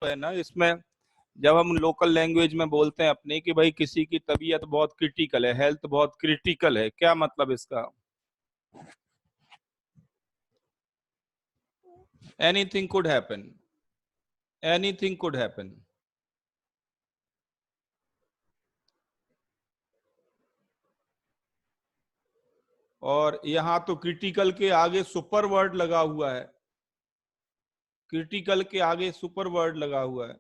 है ना, इसमें जब हम लोकल लैंग्वेज में बोलते हैं अपने कि भाई किसी की तबीयत बहुत क्रिटिकल है, हेल्थ बहुत क्रिटिकल है, क्या मतलब इसका? Anything could happen, anything could happen. और यहां तो क्रिटिकल के आगे सुपर वर्ड लगा हुआ है, क्रिटिकल के आगे सुपर वर्ड लगा हुआ है,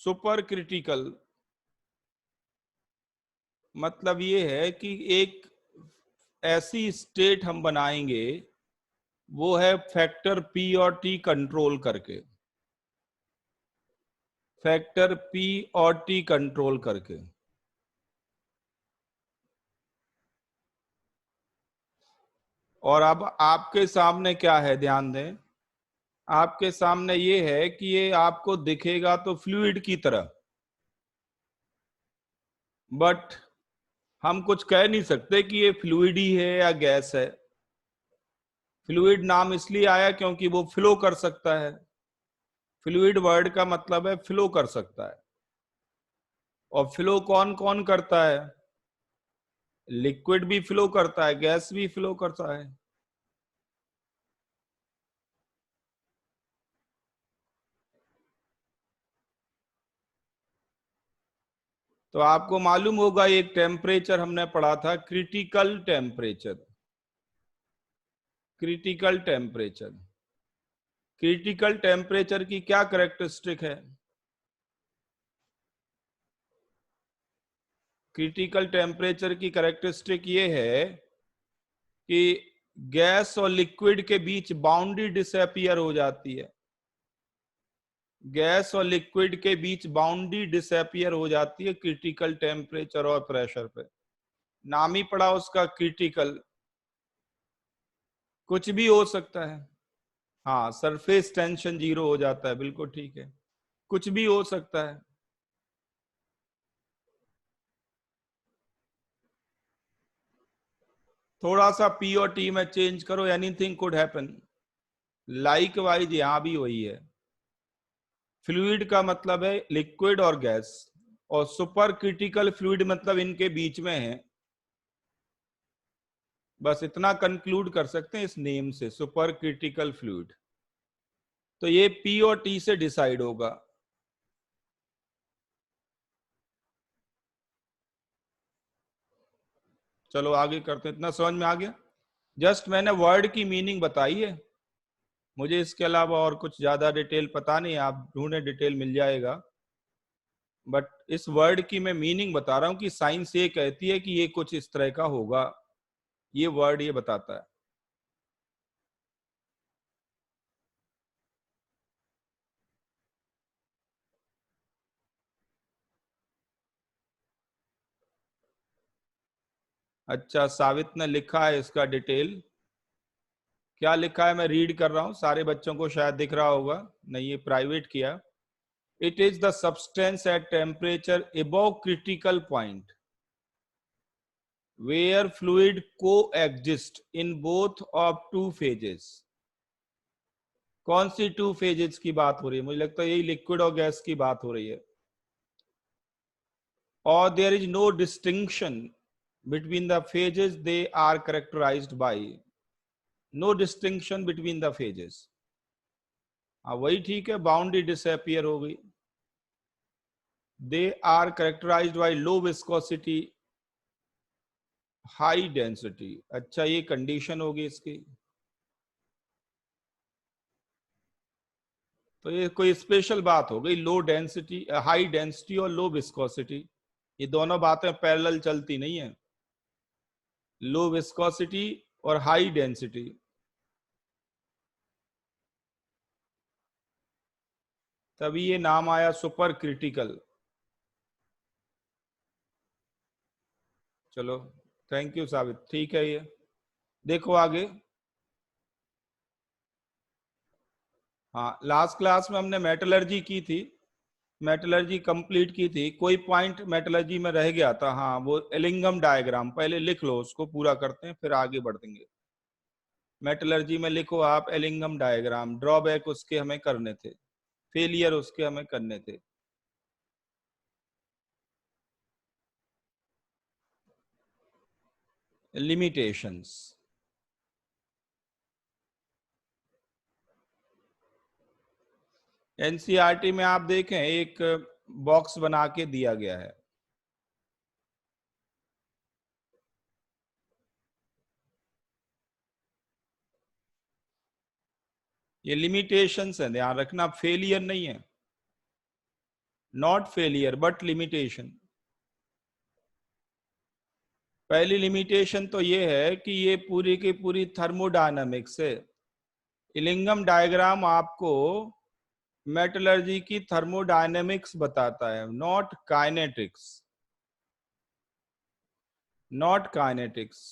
सुपर क्रिटिकल। मतलब ये है कि एक ऐसी स्टेट हम बनाएंगे, वो है फैक्टर पी और टी कंट्रोल करके, फैक्टर पी और टी कंट्रोल करके। और अब आपके सामने क्या है, ध्यान दें, आपके सामने ये है कि ये आपको दिखेगा तो फ्लूइड की तरह, बट हम कुछ कह नहीं सकते कि ये फ्लूइड ही है या गैस है। फ्लूइड नाम इसलिए आया क्योंकि वो फ्लो कर सकता है। फ्लूइड वर्ड का मतलब है फ्लो कर सकता है। और फ्लो कौन कौन करता है? लिक्विड भी फ्लो करता है, गैस भी फ्लो करता है। तो आपको मालूम होगा एक टेम्परेचर हमने पढ़ा था, critical temperature. Critical temperature, critical temperature की क्या कैरेक्टरिस्टिक है? क्रिटिकल टेम्परेचर की कैरेक्टरिस्टिक ये है कि गैस और लिक्विड के बीच बाउंड्री डिसअपियर हो जाती है। गैस और लिक्विड के बीच बाउंड्री डिसअपियर हो जाती है क्रिटिकल टेम्परेचर और प्रेशर पे। नाम ही पड़ा उसका क्रिटिकल। कुछ भी हो सकता है। हाँ, सरफेस टेंशन जीरो हो जाता है, बिल्कुल ठीक है। कुछ भी हो सकता है। थोड़ा सा पी और टी में चेंज करो, anything could happen. Like wise यहां भी वही है। फ्लूइड का मतलब है लिक्विड और गैस, और सुपर क्रिटिकल फ्लूइड मतलब इनके बीच में है। बस इतना कंक्लूड कर सकते हैं इस नेम से, सुपर क्रिटिकल फ्लूइड। तो ये पी और टी से डिसाइड होगा। चलो आगे करते हैं, इतना समझ में आ गया? जस्ट मैंने वर्ड की मीनिंग बताई है, मुझे इसके अलावा और कुछ ज्यादा डिटेल पता नहीं, आप ढूंढे डिटेल मिल जाएगा। बट इस वर्ड की मैं मीनिंग बता रहा हूं कि साइंस ये कहती है कि ये कुछ इस तरह का होगा, ये वर्ड ये बताता है। अच्छा, सावित ने लिखा है इसका डिटेल। क्या लिखा है मैं रीड कर रहा हूं, सारे बच्चों को शायद दिख रहा होगा। नहीं, ये प्राइवेट किया। It is the substance at temperature above critical point where fluid coexist in both of two phases। कौन सी टू फेजेस की बात हो रही है? मुझे लगता है यही लिक्विड और गैस की बात हो रही है। और there is no distinction between the phases, they are characterized by. No distinction between the phases. हाँ वही ठीक है, बाउंड्री डिसअपियर हो गई। They are characterized by low viscosity, high density. अच्छा, ये कंडीशन होगी इसकी। तो ये कोई स्पेशल बात हो गई, लो डेंसिटी, हाई डेंसिटी और लो विस्कोसिटी। ये दोनों बातें पैरेलल चलती नहीं है। लो विस्कोसिटी और हाई डेंसिटी। तभी ये नाम आया सुपर क्रिटिकल। चलो, थैंक यू साबित, ठीक है। ये देखो आगे। हाँ, लास्ट क्लास में हमने मेटलर्जी की थी, मेटलर्जी कंप्लीट की थी। कोई पॉइंट मेटलर्जी में रह गया था? हाँ, वो एलिंगम डायग्राम पहले लिख लो, उसको पूरा करते हैं फिर आगे बढ़ेंगे। मेटलर्जी में लिखो आप एलिंगम डायग्राम, ड्रॉबैक उसके हमें करने थे। फेलियर उसके हमें करने थे। लिमिटेशंस। एनसीईआरटी में आप देखें एक बॉक्स बना के दिया गया है, ये लिमिटेशंस है, ध्यान रखना, फेलियर नहीं है, नॉट फेलियर बट लिमिटेशन। पहली लिमिटेशन तो ये है कि ये पूरी की पूरी थर्मोडायनामिक्स है। इलिंगम डायग्राम आपको मेटलर्जी की थर्मोडायनेमिक्स बताता है, नॉट काइनेटिक्स, नॉट काइनेटिक्स।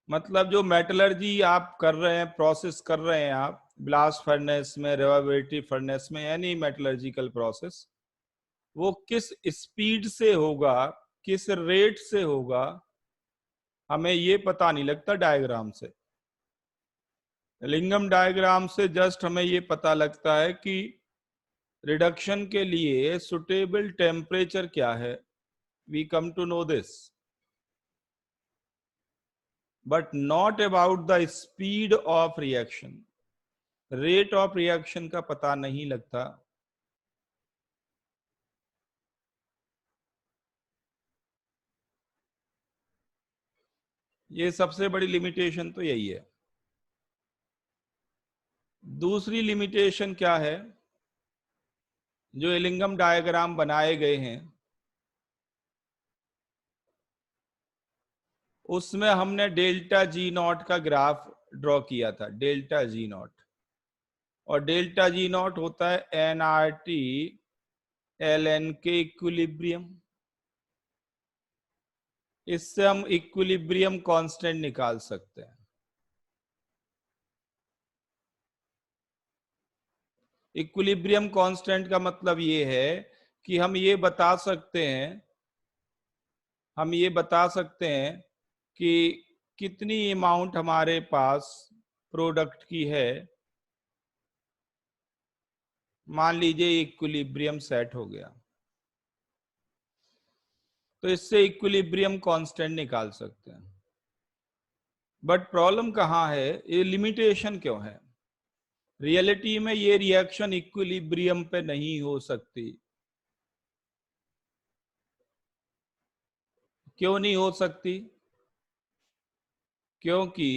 मतलब जो मेटलर्जी आप कर रहे हैं, प्रोसेस कर रहे हैं आप ब्लास्ट फर्नेस में, रिवर्बिलिटी फर्नेस में, यानी मेटलर्जिकल प्रोसेस, वो किस स्पीड से होगा, किस रेट से होगा, हमें ये पता नहीं लगता डायग्राम से। लिंगम डायग्राम से जस्ट हमें ये पता लगता है कि रिडक्शन के लिए सुटेबल टेम्परेचर क्या है, we come to know this, but not about the speed of reaction. Rate of reaction का पता नहीं लगता। ये सबसे बड़ी लिमिटेशन तो यही है। दूसरी लिमिटेशन क्या है, जो इलिंगम डायग्राम बनाए गए हैं उसमें हमने डेल्टा जी नॉट का ग्राफ ड्रॉ किया था, डेल्टा जी नॉट, और डेल्टा जी नॉट होता है N R T L N के इक्विलिब्रियम। इससे हम इक्विलिब्रियम कांस्टेंट निकाल सकते हैं। इक्विलिब्रियम कांस्टेंट का मतलब ये है कि हम ये बता सकते हैं, हम ये बता सकते हैं कि कितनी अमाउंट हमारे पास प्रोडक्ट की है, मान लीजिए इक्विलिब्रियम सेट हो गया, तो इससे इक्विलिब्रियम कांस्टेंट निकाल सकते हैं। बट प्रॉब्लम कहाँ है, ये लिमिटेशन क्यों है? रियलिटी में ये रिएक्शन इक्विलिब्रियम पे नहीं हो सकती। क्यों नहीं हो सकती? क्योंकि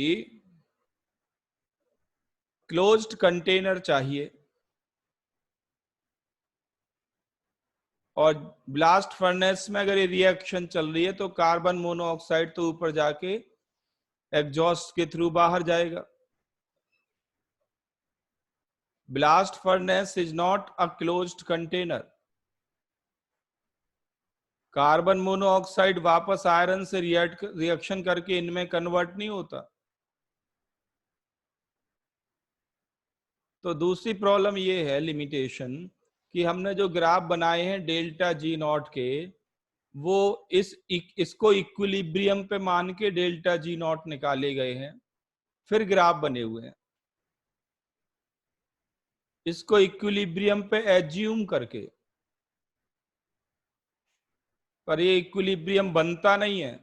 क्लोज्ड कंटेनर चाहिए, और ब्लास्ट फर्नेस में अगर ये रिएक्शन चल रही है तो कार्बन मोनोऑक्साइड तो ऊपर जाके एग्जॉस्ट के थ्रू बाहर जाएगा। Blast furnace is not a closed container. Carbon monoxide वापस आयरन से रिएक्शन करके इनमें कन्वर्ट नहीं होता। तो दूसरी प्रॉब्लम ये है, लिमिटेशन, कि हमने जो ग्राफ बनाए हैं डेल्टा जी नॉट के, वो इसको इक्विलिब्रियम पे मान के डेल्टा जी नॉट निकाले गए हैं, फिर ग्राफ बने हुए हैं इसको इक्विलिब्रियम पे एज्यूम करके, पर ये इक्विलिब्रियम बनता नहीं है।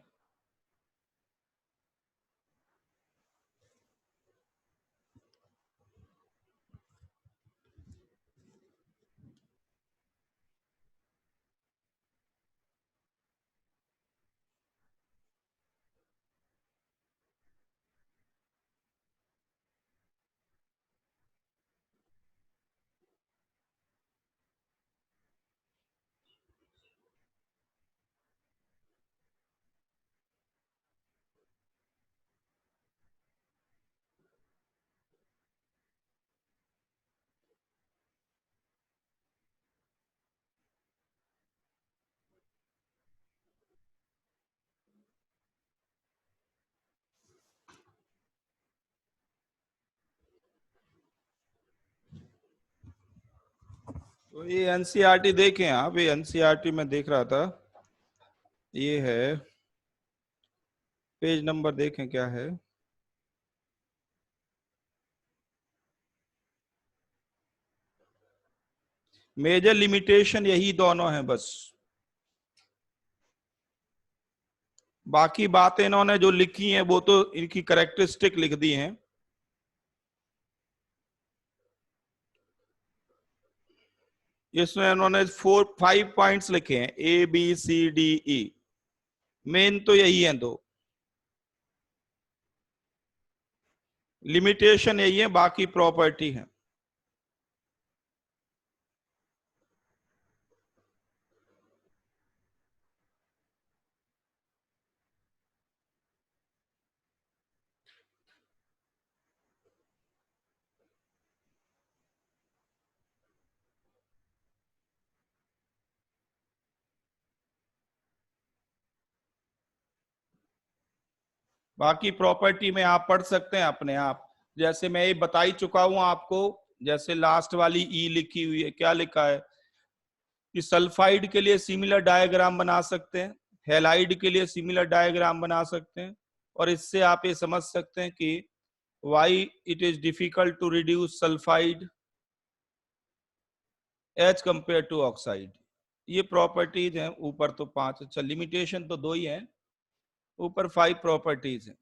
तो ये एनसीईआरटी देखें आप, ये एनसीईआरटी में देख रहा था, ये है, पेज नंबर देखें क्या है। मेजर लिमिटेशन यही दोनों हैं बस, बाकी बातें इन्होंने जो लिखी हैं वो तो इनकी करेक्टरिस्टिक लिख दी हैं। इसमें इन्होंने 5 पॉइंट्स लिखे हैं, ABCDE। मेन तो यही है दो, लिमिटेशन यही है, बाकी प्रॉपर्टी है। बाकी प्रॉपर्टी में आप पढ़ सकते हैं अपने आप, जैसे मैं ये बता ही चुका हूं आपको। जैसे लास्ट वाली ई लिखी हुई है, क्या लिखा है कि सल्फाइड के लिए सिमिलर डायग्राम बना सकते हैं, हेलाइड के लिए सिमिलर डायग्राम बना सकते हैं, और इससे आप ये समझ सकते हैं कि why it is difficult to reduce sulphide as compare to oxide. ये प्रॉपर्टीज हैं, ऊपर तो 5, अच्छा लिमिटेशन तो 2 ही है, ऊपर 5 प्रॉपर्टीज हैं।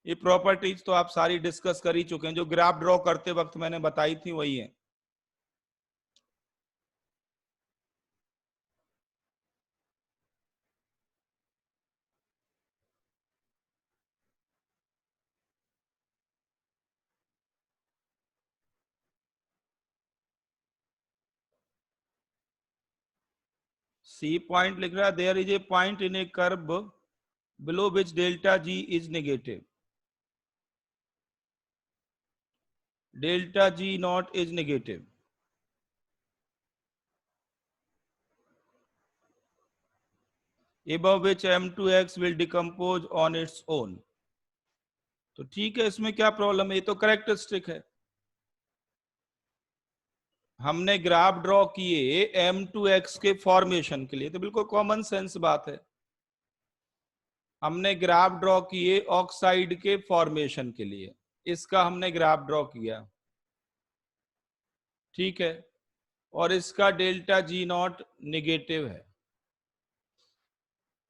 ये प्रॉपर्टीज तो आप सारी डिस्कस कर ही चुके हैं, जो ग्राफ ड्रॉ करते वक्त मैंने बताई थी वही है। सी पॉइंट लिख रहा है, there is a point in a curve below which delta G is negative. Delta G naught is negative. Above which M2X will decompose on its own. तो ठीक है, इसमें क्या प्रॉब्लम है, ये तो करेक्टरिस्टिक है। हमने ग्राफ ड्रॉ किए M2X के फॉर्मेशन के लिए, तो बिल्कुल कॉमन सेंस बात है। हमने ग्राफ ड्रॉ किए ऑक्साइड के फॉर्मेशन के लिए, इसका हमने ग्राफ ड्रॉ किया, ठीक है, और इसका डेल्टा जी नॉट निगेटिव है।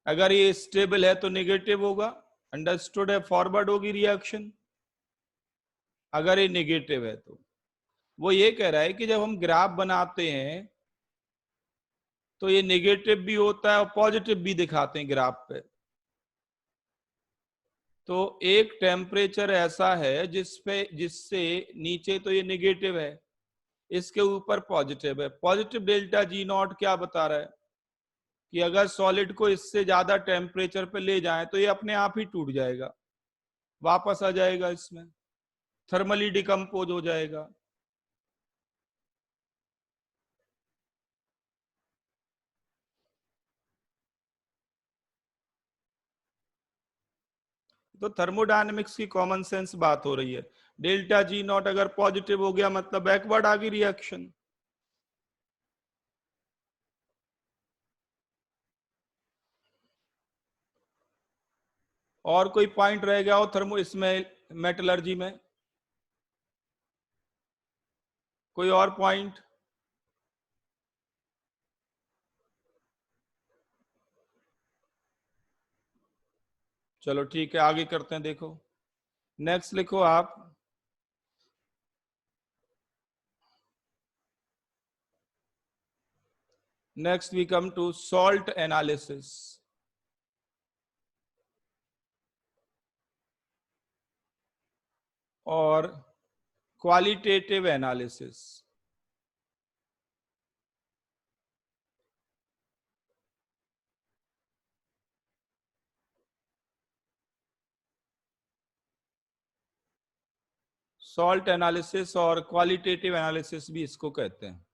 अगर ये स्टेबल है तो निगेटिव होगा, अंडरस्टूड है, फॉरवर्ड होगी रिएक्शन। अगर ये निगेटिव है तो वो ये कह रहा है कि जब हम ग्राफ बनाते हैं तो ये निगेटिव भी होता है और पॉजिटिव भी दिखाते हैं ग्राफ पे। तो एक टेम्परेचर ऐसा है जिससे नीचे तो ये निगेटिव है, इसके ऊपर पॉजिटिव है। पॉजिटिव डेल्टा जी नॉट क्या बता रहा है कि अगर सॉलिड को इससे ज्यादा टेम्परेचर पे ले जाएं तो ये अपने आप ही टूट जाएगा, वापस आ जाएगा, इसमें थर्मली डिकम्पोज हो जाएगा। तो थर्मोडायनेमिक्स की कॉमन सेंस बात हो रही है। डेल्टा जी नॉट अगर पॉजिटिव हो गया मतलब बैकवर्ड आ गई रिएक्शन। और कोई पॉइंट रह गया हो थर्मो इसमें मेटलर्जी में, कोई और पॉइंट? चलो ठीक है, आगे करते हैं। देखो नेक्स्ट लिखो आप, next we come to salt analysis और क्वालिटेटिव एनालिसिस। सॉल्ट एनालिसिस और क्वालिटेटिव एनालिसिस भी इसको कहते हैं।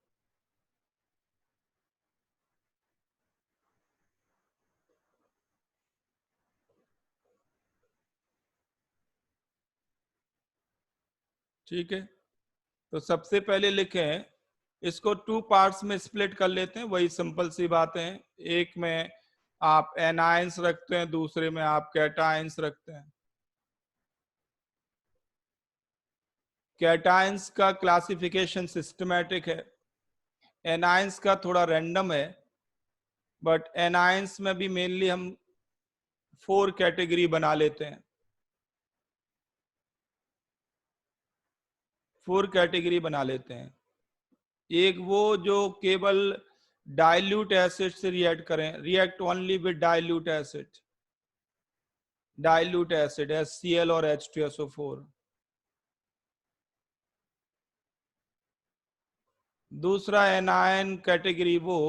ठीक है, तो सबसे पहले लिखें इसको टू पार्ट्स में स्प्लिट कर लेते हैं, वही सिंपल सी बातें हैं। एक में आप एनायंस रखते हैं, दूसरे में आप कैटायंस रखते हैं। कैटायंस का क्लासिफिकेशन सिस्टमैटिक है, एनायंस का थोड़ा रैंडम है, बट एनायंस में भी मेनली हम 4 कैटेगरी बना लेते हैं। 4 कैटेगरी बना लेते हैं। एक वो जो केवल डाइल्यूट एसिड से रिएक्ट करें, react only with dilute acid, dilute acid HCl और H2SO4। दूसरा एनायन कैटेगरी वो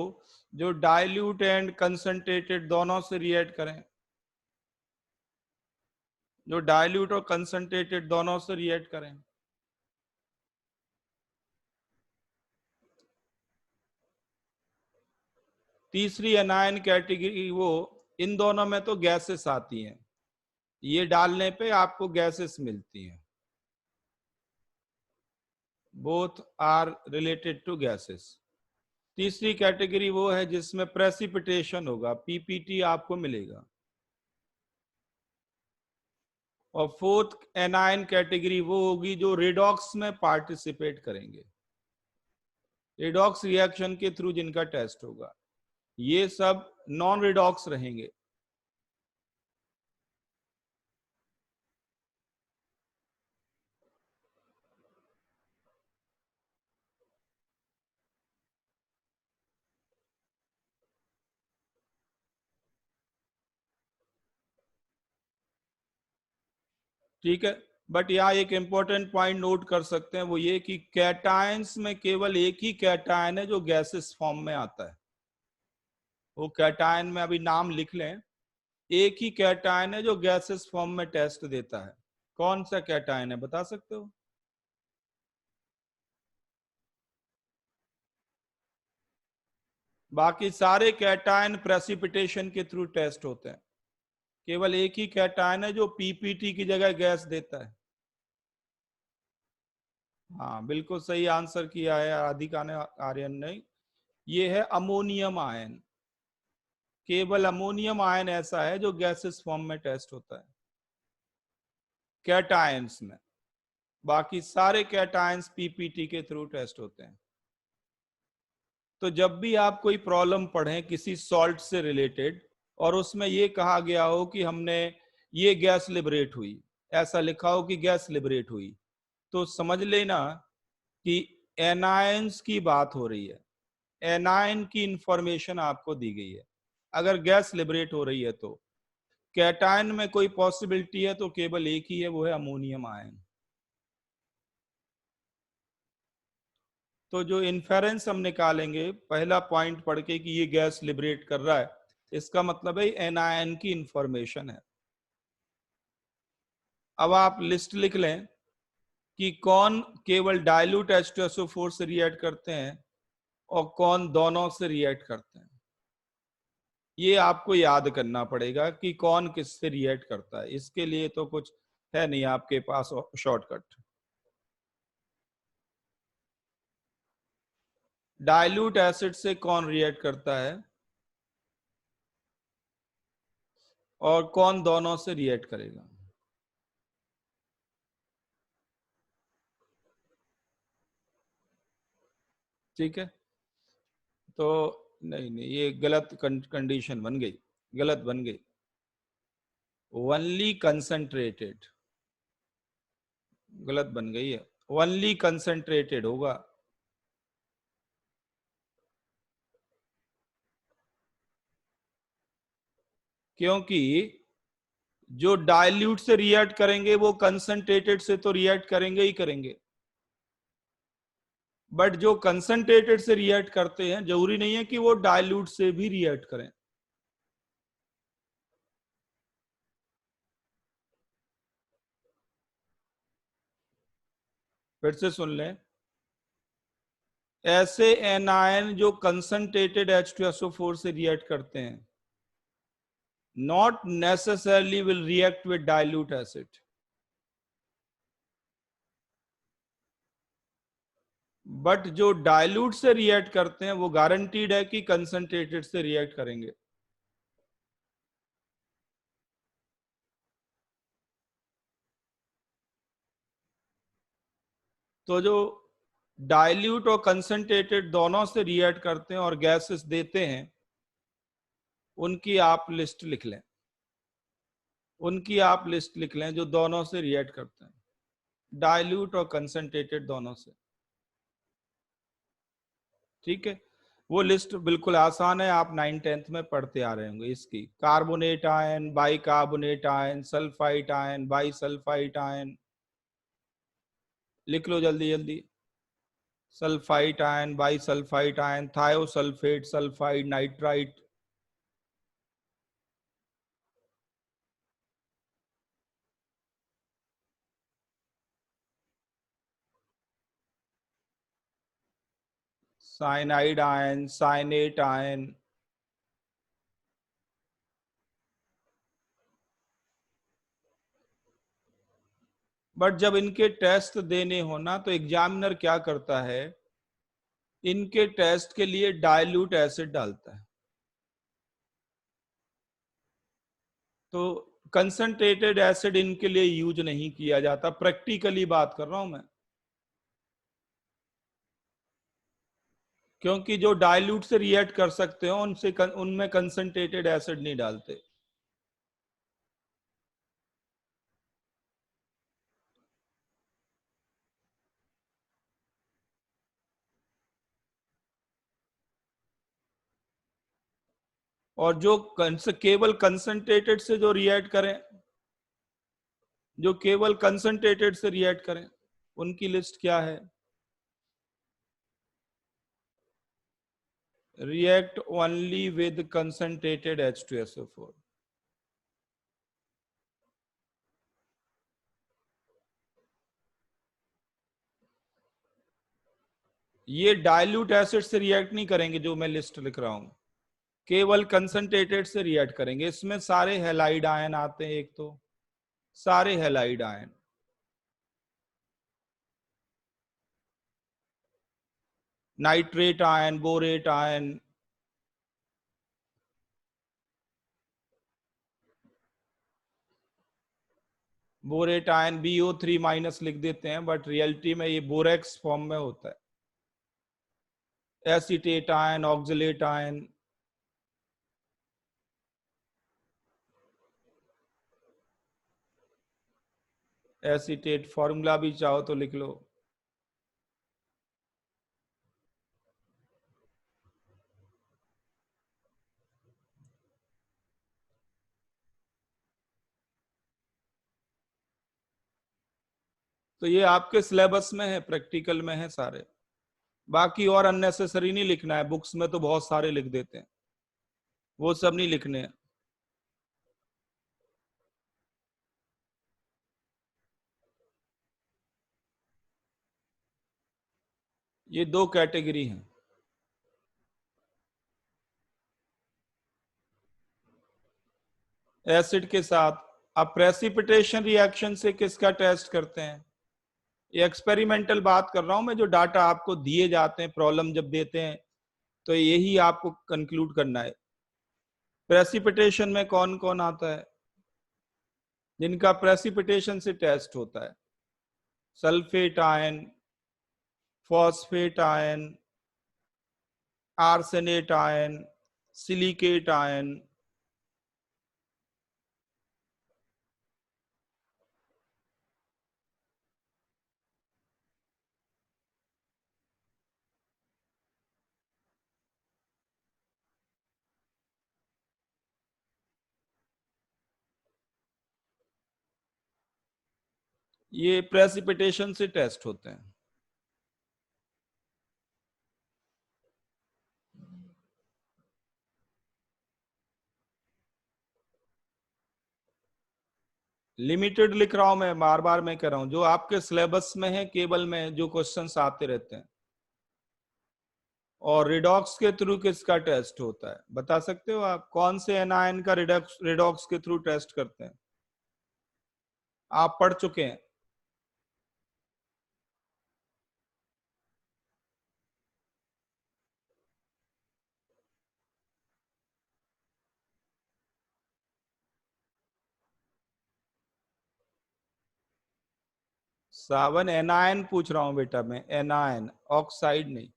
जो डाइल्यूट एंड कंसंट्रेटेड दोनों से रिएक्ट करें, जो डाइल्यूट और कंसंट्रेटेड दोनों से रिएक्ट करें। तीसरी एनायन कैटेगरी वो, इन दोनों में तो गैसेस आती हैं, ये डालने पे आपको गैसेस मिलती हैं, both are related to gases. तीसरी कैटेगरी वो है जिसमें प्रेसिपिटेशन होगा, पीपीटी आपको मिलेगा। और फोर्थ एनायन कैटेगरी वो होगी जो रिडॉक्स में पार्टिसिपेट करेंगे, रिडॉक्स रिएक्शन के थ्रू जिनका टेस्ट होगा। ये सब नॉन रिडॉक्स रहेंगे। ठीक है, बट यहाँ एक इंपॉर्टेंट पॉइंट नोट कर सकते हैं, वो ये कि कैटायंस में केवल एक ही कैटायन है जो गैसेस फॉर्म में आता है। वो कैटायन में अभी नाम लिख लें, एक ही कैटायन है जो गैसेस फॉर्म में टेस्ट देता है। कौन सा कैटायन है बता सकते हो? बाकी सारे कैटायन प्रेसिपिटेशन के थ्रू टेस्ट होते हैं, केवल एक ही कैटायन है जो पीपीटी की जगह गैस देता है। हाँ बिल्कुल सही आंसर किया है राधिका ने, आर्यन ने। ये है अमोनियम आयन। केवल अमोनियम आयन ऐसा है जो गैसेस फॉर्म में टेस्ट होता है कैटायंस में, बाकी सारे कैटायंस पीपीटी के थ्रू टेस्ट होते हैं। तो जब भी आप कोई प्रॉब्लम पढ़ें किसी सॉल्ट से रिलेटेड और उसमें ये कहा गया हो कि हमने ये गैस लिबरेट हुई, ऐसा लिखा हो कि गैस लिबरेट हुई, तो समझ लेना कि एनायंस की बात हो रही है, एनायन की इंफॉर्मेशन आपको दी गई है। अगर गैस लिबरेट हो रही है तो कैटायन में कोई पॉसिबिलिटी है तो केवल एक ही है, वो है अमोनियम आयन। तो जो इन्फेरेंस हम निकालेंगे पहला पॉइंट पढ़ के कि ये गैस लिबरेट कर रहा है, इसका मतलब है एनायन की इंफॉर्मेशन है। अब आप लिस्ट लिख लें कि कौन केवल डाइल्यूट H2SO4 से रिएक्ट करते हैं और कौन दोनों से रिएक्ट करते हैं। ये आपको याद करना पड़ेगा कि कौन किससे रिएक्ट करता है, इसके लिए तो कुछ है नहीं आपके पास शॉर्टकट। डाइल्यूट एसिड से कौन रिएक्ट करता है और कौन दोनों से रिएक्ट करेगा। ठीक है, तो नहीं नहीं ये गलत कंडीशन बन गई, गलत बन गई। ओनली कंसंट्रेटेड, गलत बन गई है, ओनली कंसंट्रेटेड होगा। क्योंकि जो डाइल्यूट से रिएक्ट करेंगे वो कंसंट्रेटेड से तो रिएक्ट करेंगे ही करेंगे, बट जो कंसंट्रेटेड से रिएक्ट करते हैं जरूरी नहीं है कि वो डाइल्यूट से भी रिएक्ट करें। फिर से सुन लें, ऐसे एनायन जो कंसंट्रेटेड H2SO4 से रिएक्ट करते हैं not necessarily will react with dilute acid, but जो डाइल्यूट से रिएक्ट करते हैं वो गारंटीड है कि कंसंट्रेटेड से रिएक्ट करेंगे। तो जो डाइल्यूट और कंसंट्रेटेड दोनों से रिएक्ट करते हैं और गैसेस देते हैं, उनकी आप लिस्ट लिख लें, उनकी आप लिस्ट लिख लें जो दोनों से रिएक्ट करते हैं, डाइल्यूट और कंसंट्रेटेड दोनों से। ठीक है, वो लिस्ट बिल्कुल आसान है, आप 9th-10th में पढ़ते आ रहे होंगे इसकी। Carbonate ion, bicarbonate ion, sulphite ion, bisulphite ion, लिख लो जल्दी जल्दी। Sulphite ion, bisulphite ion, thiosulphate, sulphide, nitrite. Cyanide ion, cyanate ion. But जब इनके टेस्ट देने हो ना, तो एग्जामिनर क्या करता है, इनके टेस्ट के लिए डाइल्यूट एसिड डालता है। तो कंसंट्रेटेड एसिड इनके लिए यूज नहीं किया जाता, प्रैक्टिकली बात कर रहा हूं मैं। क्योंकि जो डाइल्यूट से रिएक्ट कर सकते हो उनमें कंसंट्रेटेड एसिड नहीं डालते। और जो केवल कंसंट्रेटेड से जो रिएक्ट करें, जो केवल कंसंट्रेटेड से रिएक्ट करें, उनकी लिस्ट क्या है? React only with concentrated H2SO4। ये डाइल्यूट एसिड से रिएक्ट नहीं करेंगे, जो मैं लिस्ट लिख रहा हूं केवल कंसंट्रेटेड से रिएक्ट करेंगे। इसमें सारे हैलाइड आयन आते हैं, एक तो सारे halide ion, nitrate ion, borate ion. Borate ion BO3- लिख देते हैं, बट रियलिटी में ये बोरेक्स फॉर्म में होता है। Acetate ion, oxalate ion. Acetate formula भी चाहो तो लिख लो। तो ये आपके सिलेबस में है, प्रैक्टिकल में है सारे। बाकी और अननेसेसरी नहीं लिखना है, बुक्स में तो बहुत सारे लिख देते हैं, वो सब नहीं लिखने हैं। ये दो कैटेगरी हैं एसिड के साथ। अब प्रेसिपिटेशन रिएक्शन से किसका टेस्ट करते हैं? ये एक्सपेरिमेंटल बात कर रहा हूं मैं, जो डाटा आपको दिए जाते हैं प्रॉब्लम जब देते हैं, तो यही आपको कंक्लूड करना है। प्रेसिपिटेशन में कौन कौन आता है जिनका प्रेसिपिटेशन से टेस्ट होता है? Sulphate ion, phosphate ion, arsenate ion, silicate ion. ये प्रेसिपिटेशन से टेस्ट होते हैं। लिमिटेड लिख रहा हूं मैं, बार बार मैं कह रहा हूं, जो आपके सिलेबस में है केवल में जो क्वेश्चंस आते रहते हैं। और रिडॉक्स के थ्रू किसका टेस्ट होता है बता सकते हो आप? कौन से एनायन का रिडॉक्स रिडॉक्स के थ्रू टेस्ट करते हैं? आप पढ़ चुके हैं। सावन एनायन पूछ रहा हूं बेटा मैं, एनायन, ऑक्साइड नहीं।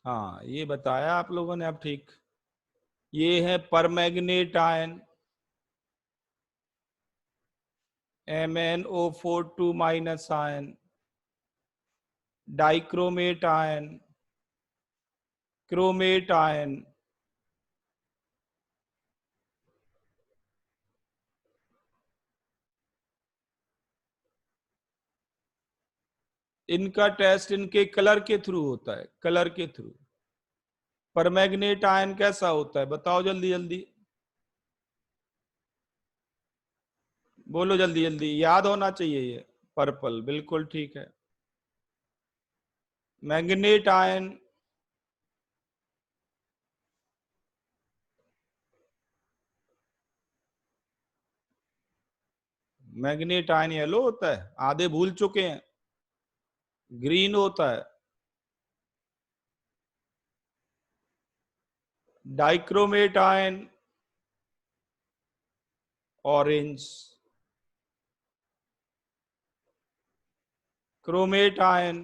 हाँ ये बताया आप लोगों ने, अब ठीक। ये है परमैग्नेट ion, MnO4 minus ion, dichromate ion, chromate ion. इनका टेस्ट इनके कलर के थ्रू होता है, कलर के थ्रू। परमैग्नेट आयन कैसा होता है बताओ जल्दी जल्दी, बोलो जल्दी जल्दी, याद होना चाहिए ये। पर्पल, बिल्कुल ठीक है। Manganate ion, manganate ion yellow होता है, आधे भूल चुके हैं। ग्रीन होता है। Dichromate ion, orange. Chromate ion,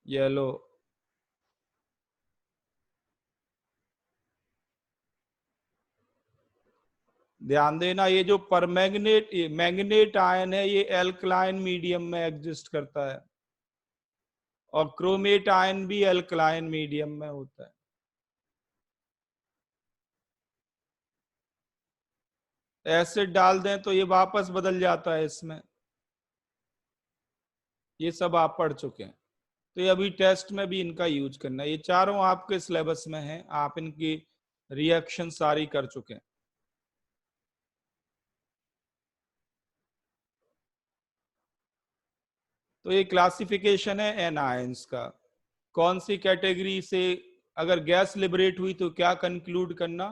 yellow. ध्यान देना, ये जो परमैग्नेट मैग्नेट आयन है ये एल्कलाइन मीडियम में एग्जिस्ट करता है, और क्रोमेट आयन भी एल्कलाइन मीडियम में होता है। एसिड डाल दें तो ये वापस बदल जाता है इसमें। ये सब आप पढ़ चुके हैं, तो ये अभी टेस्ट में भी इनका यूज करना है। ये चारों आपके सिलेबस में हैं, आप इनकी रिएक्शन सारी कर चुके हैं। तो ये क्लासिफिकेशन है एनायंस का, कौन सी कैटेगरी से अगर गैस लिबरेट हुई तो क्या कंक्लूड करना,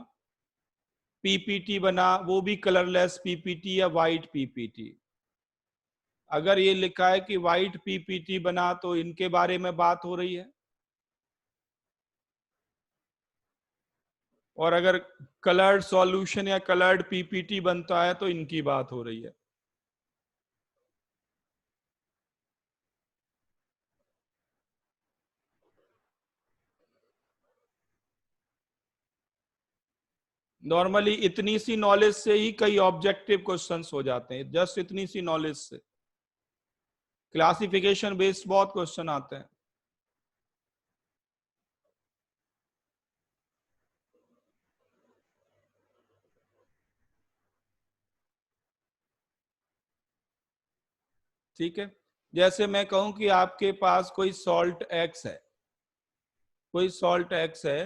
पीपीटी बना, वो भी कलरलेस पीपीटी या वाइट पीपीटी। अगर ये लिखा है कि वाइट पीपीटी बना तो इनके बारे में बात हो रही है, और अगर कलर्ड सॉल्यूशन या कलर्ड पीपीटी बनता है तो इनकी बात हो रही है। नॉर्मली इतनी सी नॉलेज से ही कई ऑब्जेक्टिव क्वेश्चंस हो जाते हैं, जस्ट इतनी सी नॉलेज से क्लासिफिकेशन बेस्ड बहुत क्वेश्चन आते हैं। ठीक है, जैसे मैं कहूं कि आपके पास कोई सॉल्ट एक्स है, कोई सॉल्ट एक्स है,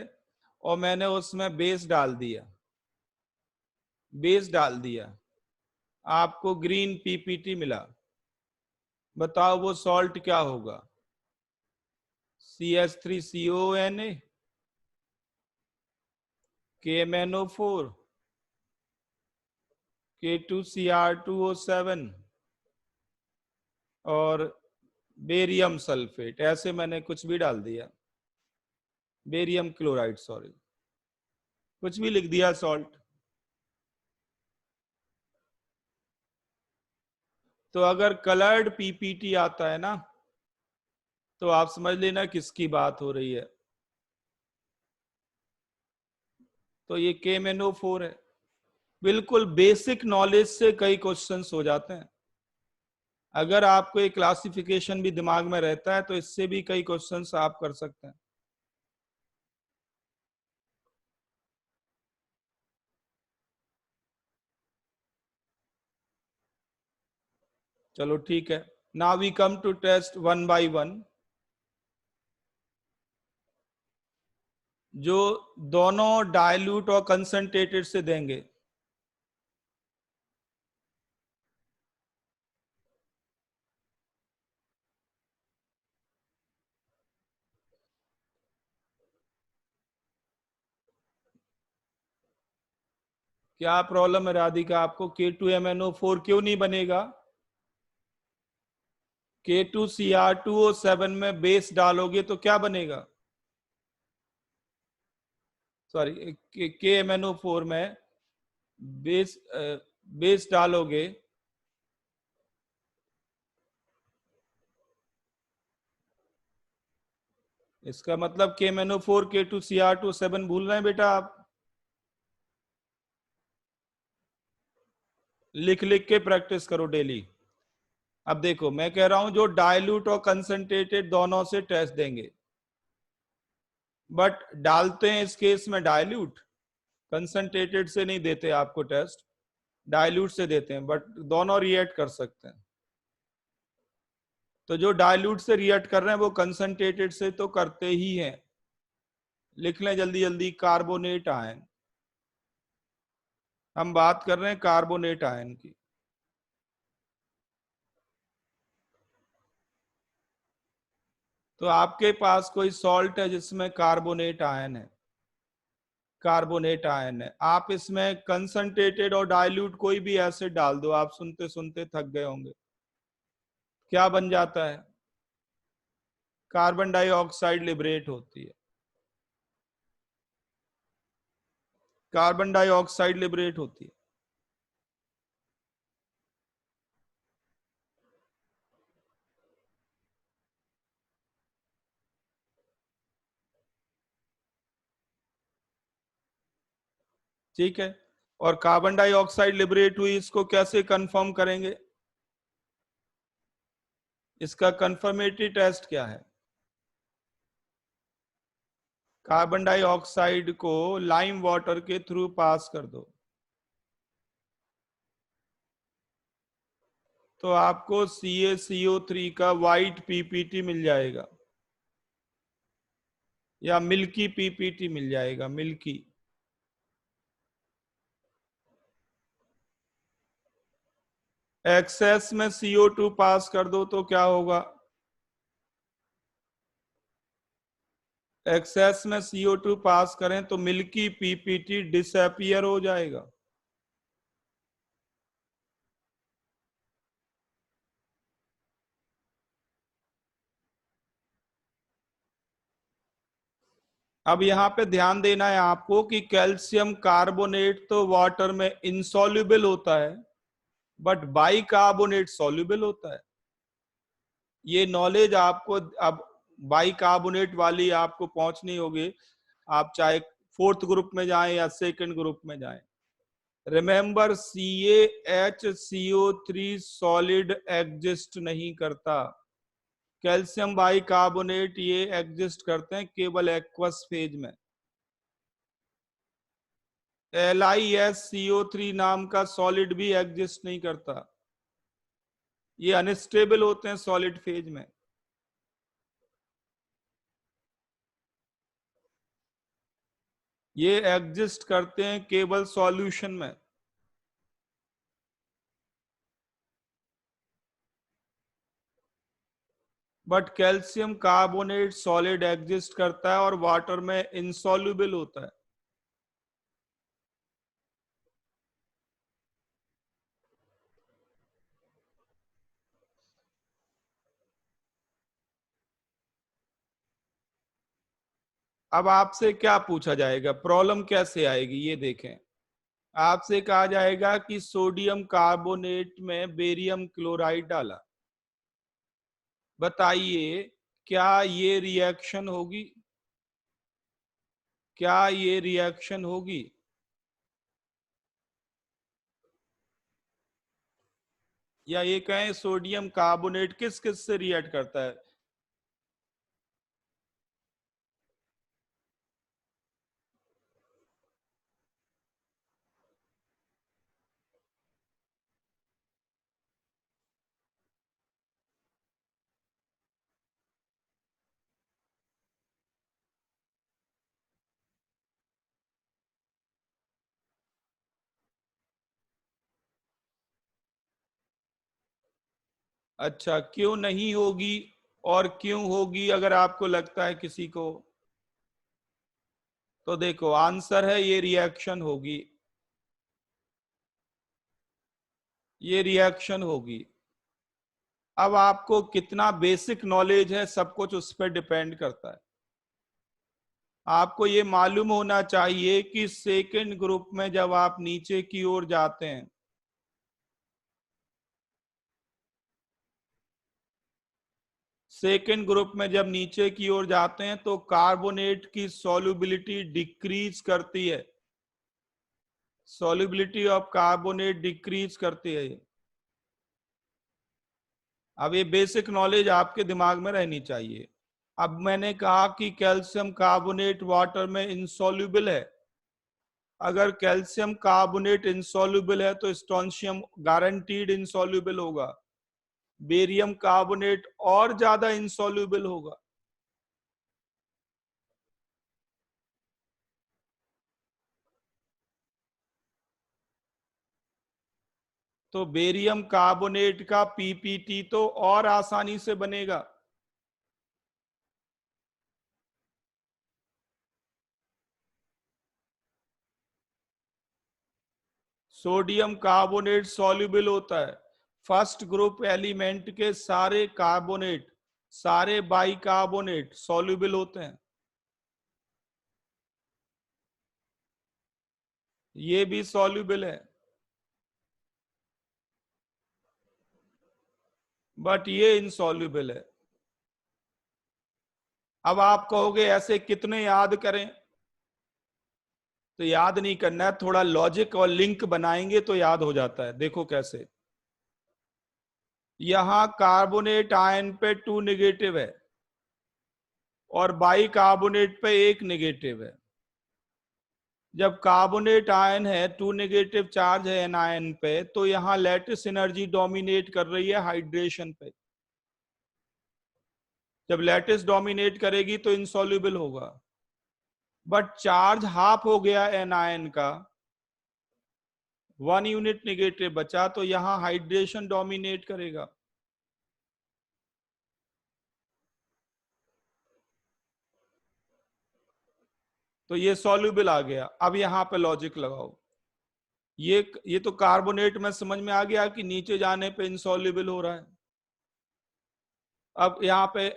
और मैंने उसमें बेस डाल दिया, बेस डाल दिया, आपको ग्रीन पीपीटी मिला, बताओ वो सॉल्ट क्या होगा, CH3CONA, KMnO4, K2Cr2O7 और बेरियम सल्फेट, ऐसे मैंने कुछ भी डाल दिया, बेरियम क्लोराइड, सॉरी, कुछ भी लिख दिया सॉल्ट। तो अगर कलर्ड पीपीटी आता है ना, तो आप समझ लेना किसकी बात हो रही है, तो ये KMnO4 है। बिल्कुल बेसिक नॉलेज से कई क्वेश्चंस हो जाते हैं, अगर आपको एक क्लासिफिकेशन भी दिमाग में रहता है तो इससे भी कई क्वेश्चंस आप कर सकते हैं। चलो ठीक है, now we come to test one by one. जो दोनों डाइल्यूट और कंसंट्रेटेड से देंगे, क्या प्रॉब्लम है राधिका आपको, K2MnO4 क्यों नहीं बनेगा? K2Cr2O7 में बेस डालोगे तो क्या बनेगा? सॉरी KMnO4 में बेस बेस डालोगे, इसका मतलब KMnO4 K2Cr2 7 भूल रहे हैं बेटा आप? लिख लिख के प्रैक्टिस करो डेली। अब देखो मैं कह रहा हूं जो डाइल्यूट और कंसंट्रेटेड दोनों से टेस्ट देंगे, बट डालते हैं इस केस में डाइल्यूट, कंसंट्रेटेड से नहीं देते आपको टेस्ट, डाइल्यूट से देते हैं, बट दोनों रिएक्ट कर सकते हैं। तो जो डाइल्यूट से रिएक्ट कर रहे हैं वो कंसंट्रेटेड से तो करते ही हैं। लिख लें जल्दी जल्दी, कार्बोनेट आयन, हम बात कर रहे हैं कार्बोनेट आयन की। तो आपके पास कोई सॉल्ट है जिसमें कार्बोनेट आयन है, कार्बोनेट आयन है, आप इसमें कंसंट्रेटेड और डाइल्यूट कोई भी एसिड डाल दो, आप सुनते सुनते थक गए होंगे, क्या बन जाता है? कार्बन डाइऑक्साइड लिबरेट होती है, कार्बन डाइऑक्साइड लिबरेट होती है। ठीक है, और कार्बन डाइऑक्साइड लिबरेट हुई, इसको कैसे कंफर्म करेंगे? इसका कंफर्मेटरी टेस्ट क्या है? कार्बन डाइऑक्साइड को लाइम वाटर के थ्रू पास कर दो, तो आपको CaCO3 का वाइट PPT मिल जाएगा, या मिल्की PPT मिल जाएगा, मिल्की। एक्सेस में CO2 पास कर दो तो क्या होगा? एक्सेस में CO2 पास करें तो मिल्की PPT डिसअपियर हो जाएगा। अब यहाँ पे ध्यान देना है आपको कि कैल्शियम कार्बोनेट तो वाटर में इंसॉल्युबल होता है, बट बाइकार्बोनेट सॉल्युबल होता है। ये नॉलेज आपको अब बाइकार्बोनेट वाली आपको पहुंचनी होगी, आप चाहे फोर्थ ग्रुप में जाएं या सेकंड ग्रुप में जाएं। रिमेंबर, CaHCO3 सॉलिड एग्जिस्ट नहीं करता, कैल्शियम बाइकार्बोनेट ये एग्जिस्ट करते हैं केवल एक्वस फेज में। LiSCO3 नाम का सॉलिड भी एग्जिस्ट नहीं करता, ये अनस्टेबल होते हैं सॉलिड फेज में। ये एग्जिस्ट करते हैं केवल सॉल्यूशन में। But calcium carbonate solid exist करता है और वाटर में इंसॉल्युबल होता है। अब आपसे क्या पूछा जाएगा, प्रॉब्लम कैसे आएगी ये देखें। आपसे कहा जाएगा कि सोडियम कार्बोनेट में बेरियम क्लोराइड डाला, बताइए क्या ये रिएक्शन होगी? क्या ये रिएक्शन होगी? या ये कहें सोडियम कार्बोनेट किस किस से रिएक्ट करता है? अच्छा, क्यों नहीं होगी और क्यों होगी अगर आपको लगता है किसी को? तो देखो आंसर है ये रिएक्शन होगी, ये रिएक्शन होगी। अब आपको कितना बेसिक नॉलेज है सब कुछ उस पर डिपेंड करता है। आपको ये मालूम होना चाहिए कि सेकेंड ग्रुप में जब आप नीचे की ओर जाते हैं, सेकेंड ग्रुप में जब नीचे की ओर जाते हैं तो कार्बोनेट की सॉल्युबिलिटी डिक्रीज करती है, सॉल्युबिलिटी ऑफ कार्बोनेट डिक्रीज करती है। अब ये बेसिक नॉलेज आपके दिमाग में रहनी चाहिए। अब मैंने कहा कि कैल्शियम कार्बोनेट वाटर में इंसॉल्युबल है। अगर कैल्शियम कार्बोनेट इंसॉल्युबल है तो स्ट्रोंशियम गारंटीड इंसॉल्युबल होगा, बेरियम कार्बोनेट और ज्यादा इंसॉल्युबल होगा। तो बेरियम कार्बोनेट का पीपीटी तो और आसानी से बनेगा। सोडियम कार्बोनेट सॉल्युबल होता है। फर्स्ट ग्रुप एलिमेंट के सारे कार्बोनेट, सारे बाइकार्बोनेट सॉल्युबल होते हैं। ये भी सॉल्युबल है, बट ये इनसॉल्युबल है। अब आप कहोगे ऐसे कितने याद करें? तो याद नहीं करना है, थोड़ा लॉजिक और लिंक बनाएंगे तो याद हो जाता है। देखो कैसे, यहां कार्बोनेट आयन पे 2 नेगेटिव है और बाइकार्बोनेट पे 1 नेगेटिव है। जब कार्बोनेट आयन है, 2 नेगेटिव चार्ज है एन आयन पे, तो यहां लैटिस एनर्जी डोमिनेट कर रही है हाइड्रेशन पे। जब लैटिस डोमिनेट करेगी तो इनसॉल्युबल होगा। बट चार्ज हाफ हो गया एन आयन का, 1 यूनिट नेगेटिव बचा, तो यहां हाइड्रेशन डोमिनेट करेगा। तो ये सॉल्युबल आ गया। अब यहां पे लॉजिक लगाओ। ये तो कार्बोनेट में समझ में आ गया कि नीचे जाने पे इनसॉल्युबल हो रहा है। अब यहाँ पे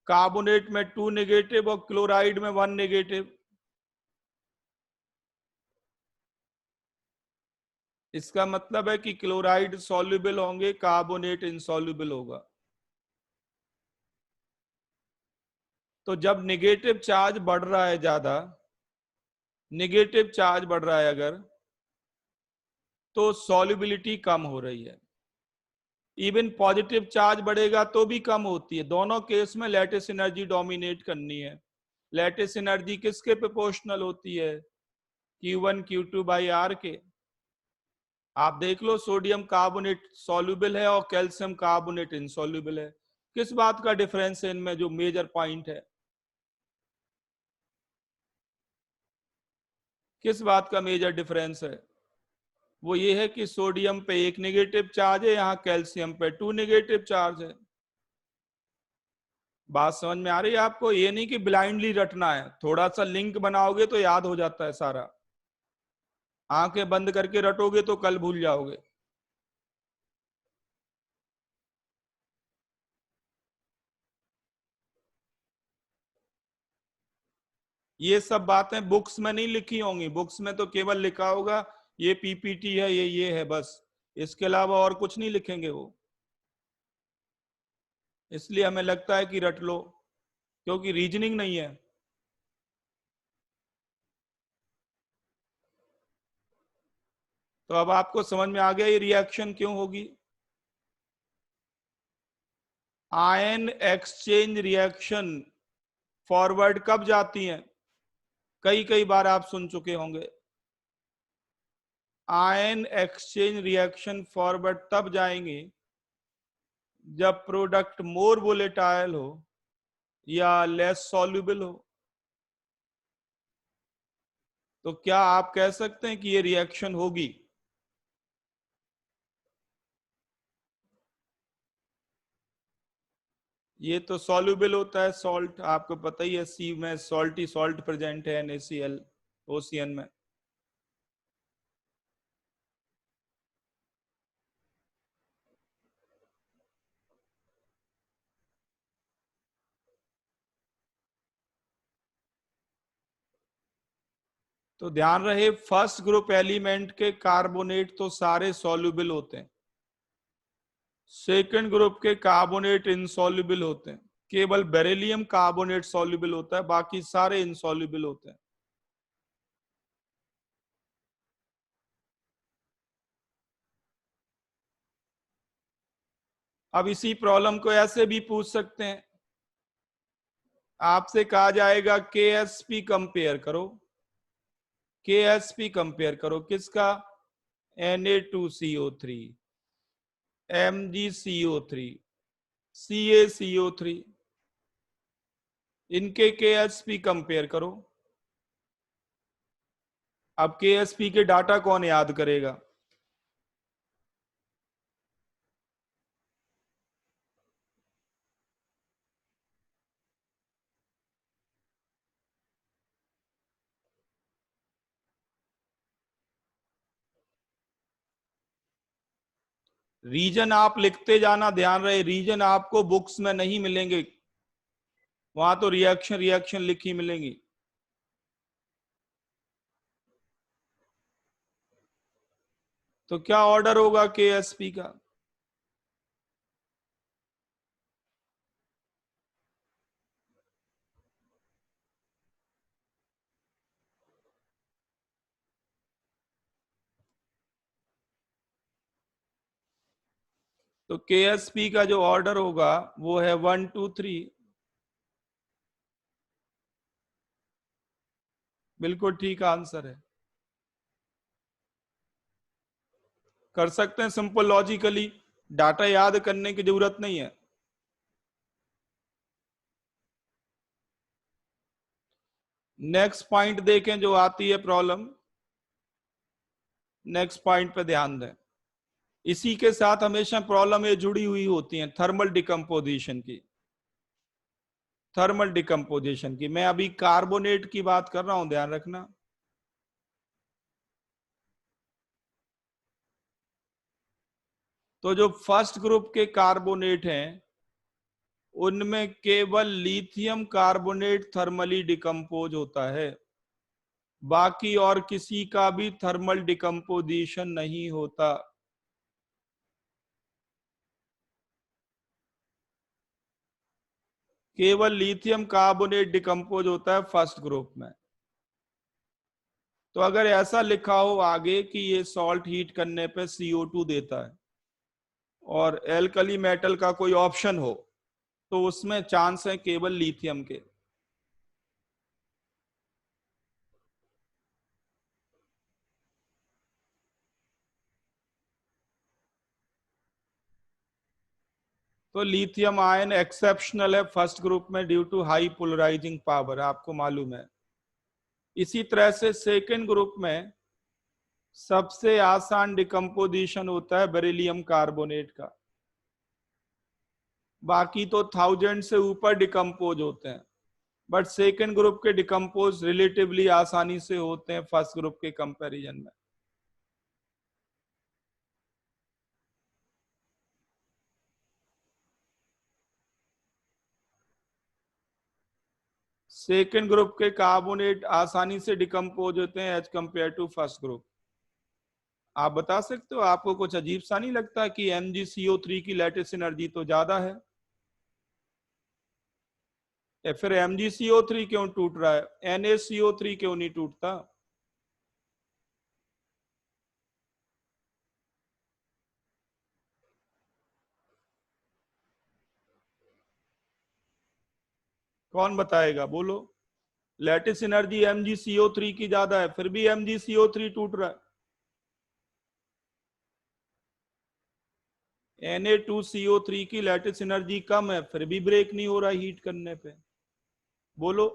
कार्बोनेट में 2 नेगेटिव और क्लोराइड में 1 नेगेटिव। इसका मतलब है कि क्लोराइड सॉल्युबल होंगे, कार्बोनेट इनसॉल्युबल होगा। तो जब नेगेटिव चार्ज बढ़ रहा है ज्यादा, नेगेटिव चार्ज बढ़ रहा है अगर, तो सॉल्युबिलिटी कम हो रही है। इवन पॉजिटिव चार्ज बढ़ेगा तो भी कम होती है। दोनों केस में लैटिस एनर्जी डोमिनेट करनी है। लैटिस एनर्जी किसके प्रोपोर्शनल होती है? Q1 Q2 बाई आर के। आप देख लो, सोडियम कार्बोनेट सॉल्युबल है और कैल्शियम कार्बोनेट इनसॉल्युबल है। किस बात का डिफरेंस है इनमें जो मेजर पॉइंट है? किस बात का मेजर डिफरेंस है? वो ये है कि सोडियम पे 1 नेगेटिव चार्ज है, यहाँ कैल्शियम पे 2 नेगेटिव चार्ज है। बात समझ में आ रही है आपको? ये नहीं कि ब्लाइंडली रटना है, थोड़ा सा लिंक बनाओगे तो याद हो जाता है सारा। आंखें बंद करके रटोगे तो कल भूल जाओगे। ये सब बातें बुक्स में नहीं लिखी होंगी। बुक्स में तो केवल लिखा होगा ये पीपीटी है, ये है, बस। इसके अलावा और कुछ नहीं लिखेंगे वो। इसलिए हमें लगता है कि रट लो, क्योंकि रीजनिंग नहीं है। तो अब आपको समझ में आ गया ये रिएक्शन क्यों होगी। आयन एक्सचेंज रिएक्शन फॉरवर्ड कब जाती हैं? कई कई बार आप सुन चुके होंगे। आयन एक्सचेंज रिएक्शन फॉरवर्ड तब जाएंगे जब प्रोडक्ट मोर वोलेटाइल हो या लेस सॉल्युबल हो। तो क्या आप कह सकते हैं कि ये रिएक्शन होगी? ये तो सॉल्युबल होता है सॉल्ट, आपको पता ही है, सी में सॉल्टी सॉल्ट प्रेजेंट है NaCl ओसीएन में। तो ध्यान रहे, फर्स्ट ग्रुप एलिमेंट के कार्बोनेट तो सारे सॉल्युबल होते हैं, सेकंड ग्रुप के कार्बोनेट इनसॉल्युबल होते हैं, केवल बेरिलियम कार्बोनेट सॉल्युबल होता है, बाकी सारे इनसॉल्युबल होते हैं। अब इसी प्रॉब्लम को ऐसे भी पूछ सकते हैं, आपसे कहा जाएगा KSP कंपेयर करो, KSP कंपेयर करो किसका, Na2CO3, MgCO3, CaCO3, इनके KSP कंपेयर करो। अब KSP के डाटा कौन याद करेगा? रीजन आप लिखते जाना, ध्यान रहे रीजन आपको बुक्स में नहीं मिलेंगे, वहां तो रिएक्शन रिएक्शन लिखी मिलेंगी। तो क्या ऑर्डर होगा KSP का? तो KSP का जो ऑर्डर होगा वो है 1 2 3। बिल्कुल ठीक आंसर है। कर सकते हैं सिंपल लॉजिकली, डाटा याद करने की जरूरत नहीं है। नेक्स्ट पॉइंट देखें जो आती है प्रॉब्लम, नेक्स्ट पॉइंट पे ध्यान दें। इसी के साथ हमेशा प्रॉब्लम ये जुड़ी हुई होती है, थर्मल डिकम्पोजिशन की। थर्मल डिकम्पोजिशन की मैं अभी कार्बोनेट की बात कर रहा हूं, ध्यान रखना। तो जो फर्स्ट ग्रुप के कार्बोनेट हैं उनमें केवल लिथियम कार्बोनेट थर्मली डिकम्पोज होता है, बाकी और किसी का भी थर्मल डिकम्पोजिशन नहीं होता। केवल लिथियम कार्बोनेट डिकम्पोज होता है फर्स्ट ग्रुप में। तो अगर ऐसा लिखा हो आगे कि ये सॉल्ट हीट करने पे CO2 देता है और एल्कली मेटल का कोई ऑप्शन हो, तो उसमें चांस है केवल लिथियम के। तो लिथियम आयन एक्सेप्शनल है फर्स्ट ग्रुप में due to high polarising power, आपको मालूम है। इसी तरह से सेकेंड ग्रुप में सबसे आसान डिकम्पोजिशन होता है बेरिलियम कार्बोनेट का, बाकी तो 1000 से ऊपर डिकम्पोज होते हैं, बट सेकेंड ग्रुप के डिकम्पोज रिलेटिवली आसानी से होते हैं फर्स्ट ग्रुप के कंपैरिजन में। सेकेंड ग्रुप के कार्बोनेट आसानी से डिकम्पोज होते हैं as compare to first group. आप बता सकते हो, आपको कुछ अजीब सा नहीं लगता कि MgCO3 की लैटिस एनर्जी तो ज्यादा है? या फिर MgCO3 क्यों टूट रहा है, NaCO3 क्यों नहीं टूटता? कौन बताएगा, बोलो। लैटिस एनर्जी MgCO3 की ज्यादा है, फिर भी MgCO3 टूट रहा है। Na2CO3 की लैटिस एनर्जी कम है, फिर भी ब्रेक नहीं हो रहा हीट करने पे, बोलो।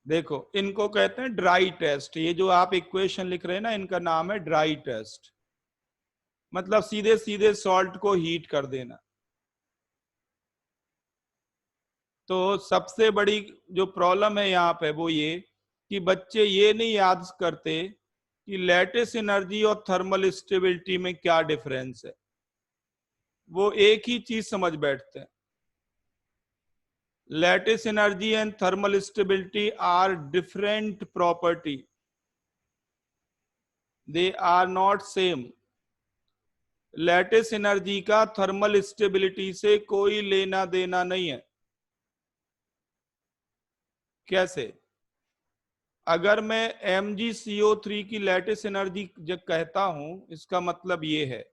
देखो इनको कहते हैं ड्राई टेस्ट। ये जो आप इक्वेशन लिख रहे हैं ना, इनका नाम है ड्राई टेस्ट। मतलब सीधे सीधे सॉल्ट को हीट कर देना। तो सबसे बड़ी जो प्रॉब्लम है यहाँ पे वो ये कि बच्चे ये नहीं याद करते कि लैटिस एनर्जी और थर्मल स्टेबिलिटी में क्या डिफरेंस है। वो एक ही चीज समझ बैठते हैं। Lattice energy and thermal stability are different property, they are not same. Lattice energy का थर्मल स्टेबिलिटी से कोई लेना देना नहीं है। कैसे? अगर मैं MgCO3 की लैटिस एनर्जी जब कहता हूं, इसका मतलब ये है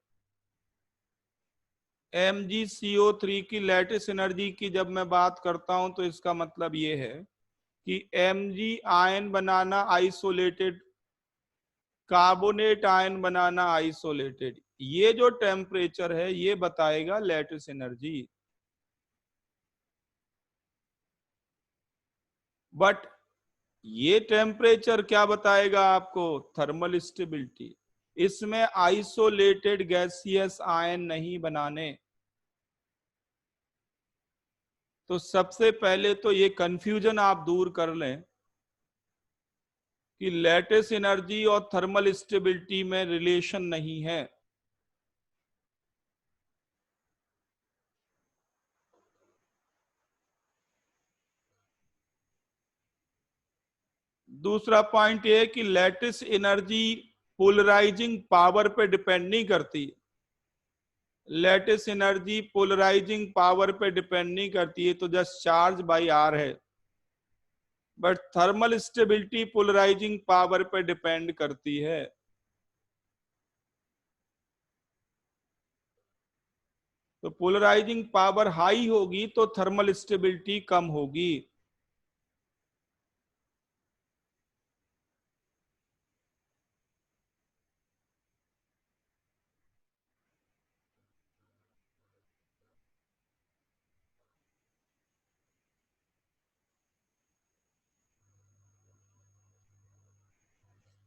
MgCO3 की लैटिस एनर्जी की जब मैं बात करता हूं तो इसका मतलब ये है कि Mg आयन बनाना आइसोलेटेड, कार्बोनेट आयन बनाना आइसोलेटेड, ये जो टेम्परेचर है ये बताएगा लैटिस एनर्जी। बट ये टेम्परेचर क्या बताएगा आपको? Thermal stability. इसमें आइसोलेटेड गैसियस आयन नहीं बनाने। तो सबसे पहले तो ये कंफ्यूजन आप दूर कर लें कि लैटिस एनर्जी और थर्मल स्टेबिलिटी में रिलेशन नहीं है। दूसरा पॉइंट ये है कि लैटिस एनर्जी पोलराइजिंग पावर पे डिपेंड नहीं करती। लैटिस एनर्जी पोलराइजिंग पावर पे डिपेंड नहीं करती है, तो जस्ट चार्ज बाई आर है। But thermal stability polarising power पे डिपेंड करती है। तो पोलराइजिंग पावर हाई होगी तो थर्मल स्टेबिलिटी कम होगी।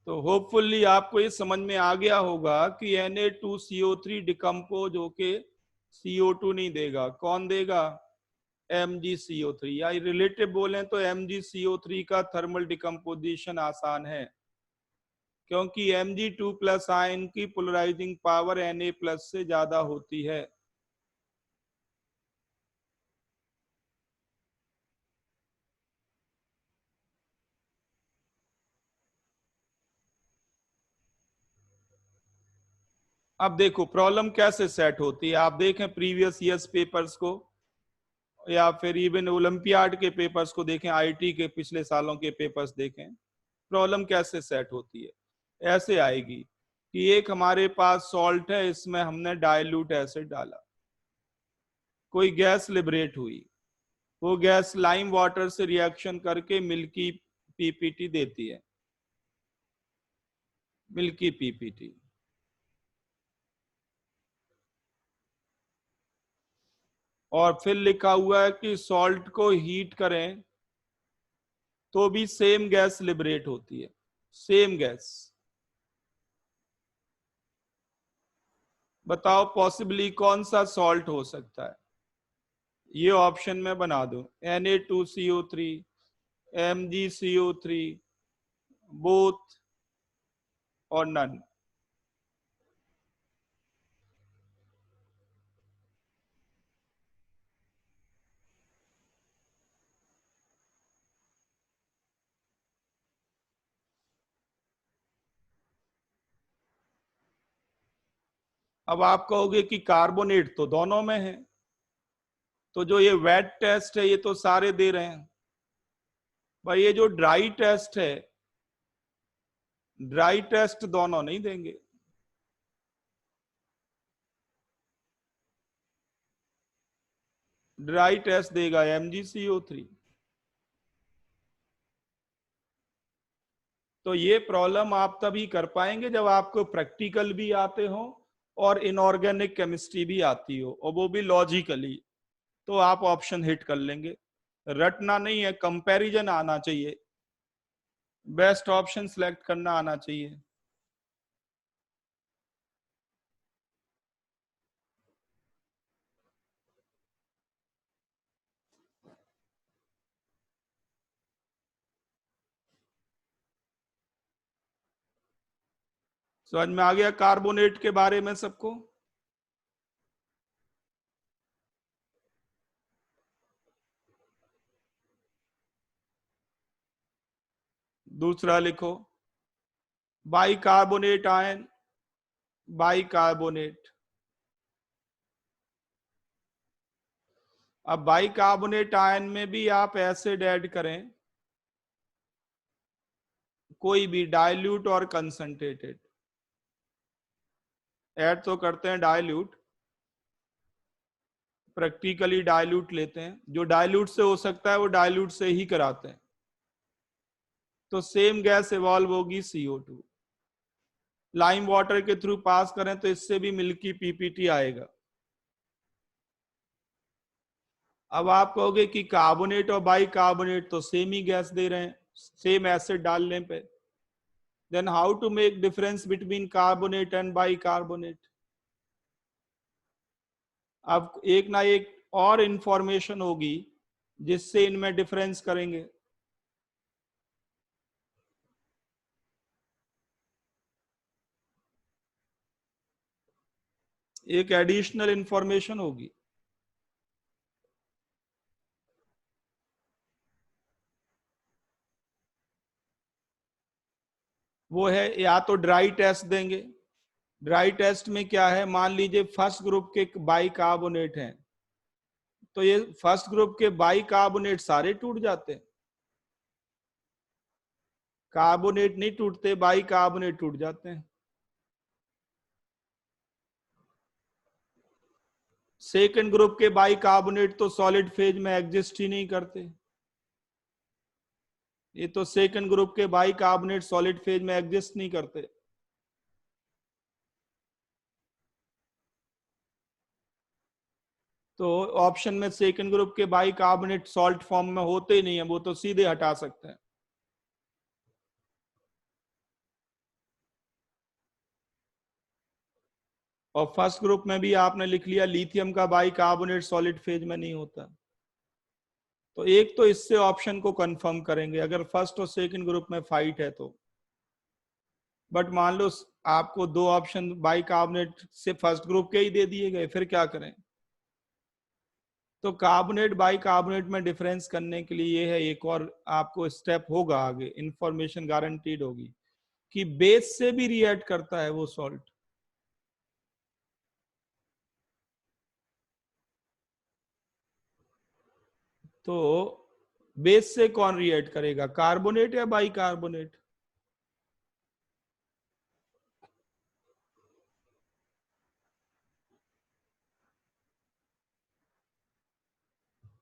तो होपफुली आपको ये समझ में आ गया होगा कि Na2CO3 डिकम्पोज होके CO2 नहीं देगा। कौन देगा? MgCO3। या रिलेटिव बोलें तो MgCO3 का थर्मल डिकम्पोजिशन आसान है, क्योंकि Mg2+ आयन की पोलराइजिंग पावर Na+ से ज्यादा होती है। अब देखो प्रॉब्लम कैसे सेट होती है। आप देखें प्रीवियस ईयर्स पेपर्स को, या फिर इवन ओलंपियाड के पेपर्स को देखें, IT के पिछले सालों के पेपर्स देखें। प्रॉब्लम कैसे सेट होती है? ऐसे आएगी कि एक हमारे पास सॉल्ट है, इसमें हमने डाइल्यूट एसिड डाला, कोई गैस लिबरेट हुई, वो गैस लाइम वाटर से रिएक्शन करके मिल्की PPT देती है, मिल्की PPT। और फिर लिखा हुआ है कि सॉल्ट को हीट करें तो भी सेम गैस लिबरेट होती है, सेम गैस। बताओ पॉसिबली कौन सा सॉल्ट हो सकता है? ये ऑप्शन में बना दो, Na2CO3, MgCO3, बोथ और नन। अब आप कहोगे कि कार्बोनेट तो दोनों में है, तो जो ये वेट टेस्ट है ये तो सारे दे रहे हैं। भाई ये जो ड्राई टेस्ट है, ड्राई टेस्ट दोनों नहीं देंगे। ड्राई टेस्ट देगा MgCO3। तो ये प्रॉब्लम आप तभी कर पाएंगे जब आपको प्रैक्टिकल भी आते हो और इनऑर्गेनिक केमिस्ट्री भी आती हो, और वो भी लॉजिकली। तो आप ऑप्शन हिट कर लेंगे। रटना नहीं है, कंपैरिजन आना चाहिए। बेस्ट ऑप्शन सिलेक्ट करना आना चाहिए। समझ में आ गया कार्बोनेट के बारे में सबको? दूसरा लिखो, बाइकार्बोनेट आयन, बाइकार्बोनेट। अब बाइकार्बोनेट आयन में भी आप एसिड ऐड करें, कोई भी डाइल्यूट और कंसंट्रेटेड। ऐड तो करते हैं डाइल्यूट, प्रैक्टिकली डाइल्यूट लेते हैं, जो डाइल्यूट से हो सकता है वो डाइल्यूट से ही कराते हैं। तो सेम गैस इवॉल्व होगी CO2। लाइम वाटर के थ्रू पास करें तो इससे भी मिल्की पीपीटी आएगा। अब आप कहोगे कि कार्बोनेट और बाइकार्बोनेट तो सेम ही गैस दे रहे हैं सेम एसिड डालने पे, then how to make difference between carbonate and bicarbonate? अब एक ना एक और इंफॉर्मेशन होगी जिससे इनमें डिफरेंस करेंगे। एक एडिशनल इंफॉर्मेशन होगी, वो है या तो ड्राई टेस्ट देंगे। ड्राई टेस्ट में क्या है, मान लीजिए फर्स्ट ग्रुप के बाइकार्बोनेट हैं, तो ये फर्स्ट ग्रुप के बाइकार्बोनेट सारे टूट जाते हैं? कार्बोनेट नहीं टूटते, बाइकार्बोनेट टूट जाते हैं। सेकंड ग्रुप के बाइकार्बोनेट तो सॉलिड फेज में एग्जिस्ट ही नहीं करते। ये तो सेकंड ग्रुप के बाइकार्बोनेट सॉलिड फेज में एग्जिस्ट नहीं करते। तो ऑप्शन में सेकंड ग्रुप के बाइकार्बोनेट सॉल्ट फॉर्म में होते ही नहीं है, वो तो सीधे हटा सकते हैं। और फर्स्ट ग्रुप में भी आपने लिख लिया लिथियम का बाइकार्बोनेट सॉलिड फेज में नहीं होता। तो एक तो इससे ऑप्शन को कंफर्म करेंगे अगर फर्स्ट और सेकंड ग्रुप में फाइट है तो। बट मान लो आपको दो ऑप्शन बाइकार्बोनेट से फर्स्ट ग्रुप के ही दे दिए गए, फिर क्या करें? तो कार्बोनेट बाइकार्बोनेट में डिफरेंस करने के लिए ये है, एक और आपको स्टेप होगा आगे, इंफॉर्मेशन गारंटीड होगी कि बेस से भी रिएक्ट करता है वो सॉल्ट। तो बेस से कौन रिएक्ट करेगा, कार्बोनेट या बाइकार्बोनेट?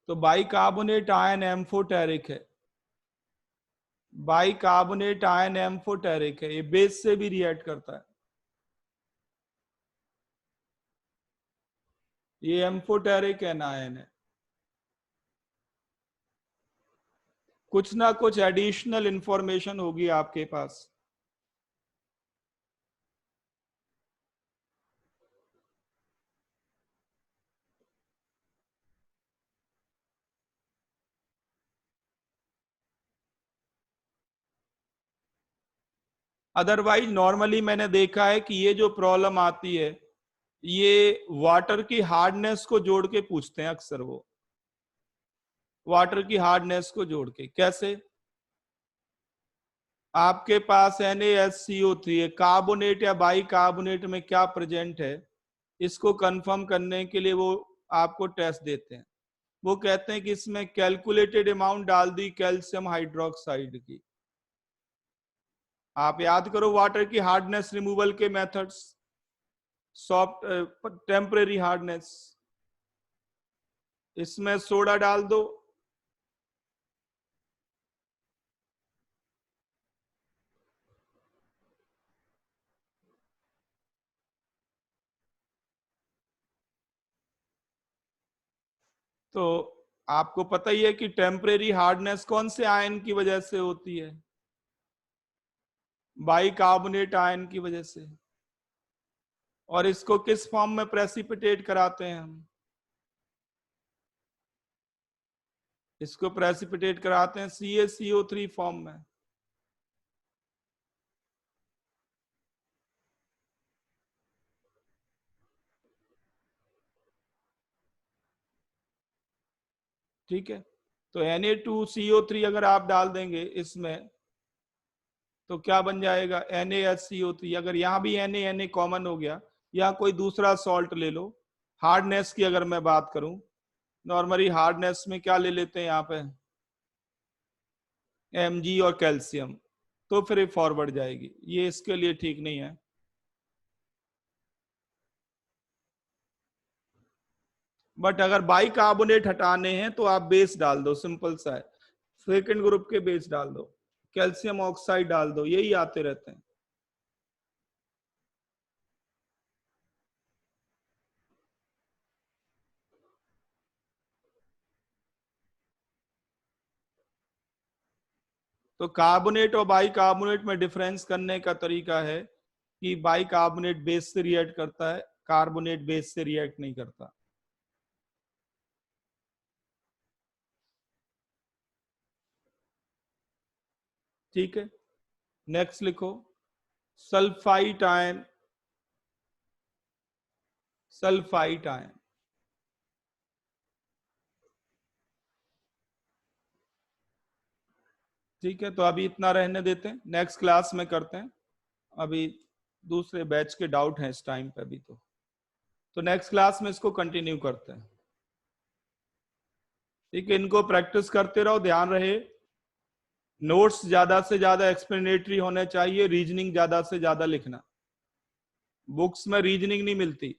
तो बाइकार्बोनेट आयन एम्फोटेरिक है, बाइकार्बोनेट आयन एम्फोटेरिक है, ये बेस से भी रिएक्ट करता है। ये एम्फोटेरिक आयन है। कुछ ना कुछ एडिशनल इंफॉर्मेशन होगी आपके पास। अदरवाइज नॉर्मली मैंने देखा है कि ये जो प्रॉब्लम आती है ये वाटर की हार्डनेस को जोड़ के पूछते हैं अक्सर। वो वाटर की हार्डनेस को जोड़ के कैसे? आपके पास NaSCO3 है, कार्बोनेट या बाइकार्बोनेट में क्या प्रेजेंट है, इसको कंफर्म करने के लिए वो आपको टेस्ट देते हैं। वो कहते हैं कि इसमें कैलकुलेटेड अमाउंट डाल दी कैल्शियम हाइड्रोक्साइड की। आप याद करो वाटर की हार्डनेस रिमूवल के मेथड्स, सॉफ्ट टेम्परेरी हार्डनेस, इसमें सोडा डाल दो, तो आपको पता ही है कि टेम्परेरी हार्डनेस कौन से आयन की वजह से होती है? बाइकार्बोनेट आयन की वजह से। और इसको किस फॉर्म में प्रेसिपिटेट कराते हैं हम? इसको प्रेसिपिटेट कराते हैं CaCO3 फॉर्म में। ठीक है, तो Na2CO3 अगर आप डाल देंगे इसमें तो क्या बन जाएगा? NaHCO3। अगर यहाँ भी Na कॉमन हो गया, या कोई दूसरा सॉल्ट ले लो। हार्डनेस की अगर मैं बात करूं, नॉर्मली हार्डनेस में क्या ले लेते हैं यहाँ पे? Mg और कैल्शियम, तो फिर ये फॉरवर्ड जाएगी, ये इसके लिए ठीक नहीं है। बट अगर बाइकार्बोनेट हटाने हैं तो आप बेस डाल दो, सिंपल सा है। सेकंड ग्रुप के बेस डाल दो, कैल्शियम ऑक्साइड डाल दो, यही आते रहते हैं। तो कार्बोनेट और बाइकार्बोनेट में डिफरेंस करने का तरीका है कि बाइकार्बोनेट बेस से रिएक्ट करता है, कार्बोनेट बेस से रिएक्ट नहीं करता। ठीक है, नेक्स्ट लिखो, सल्फाइट आयन। सल्फाइट आयन, ठीक है, तो अभी इतना रहने देते हैं, नेक्स्ट क्लास में करते हैं। अभी दूसरे बैच के डाउट हैं इस टाइम पे अभी तो नेक्स्ट क्लास में इसको कंटिन्यू करते हैं। ठीक है, इनको प्रैक्टिस करते रहो, ध्यान रहे नोट्स ज्यादा से ज्यादा एक्सप्लेनेटरी होने चाहिए, रीजनिंग ज्यादा से ज्यादा लिखना। बुक्स में रीजनिंग नहीं मिलती।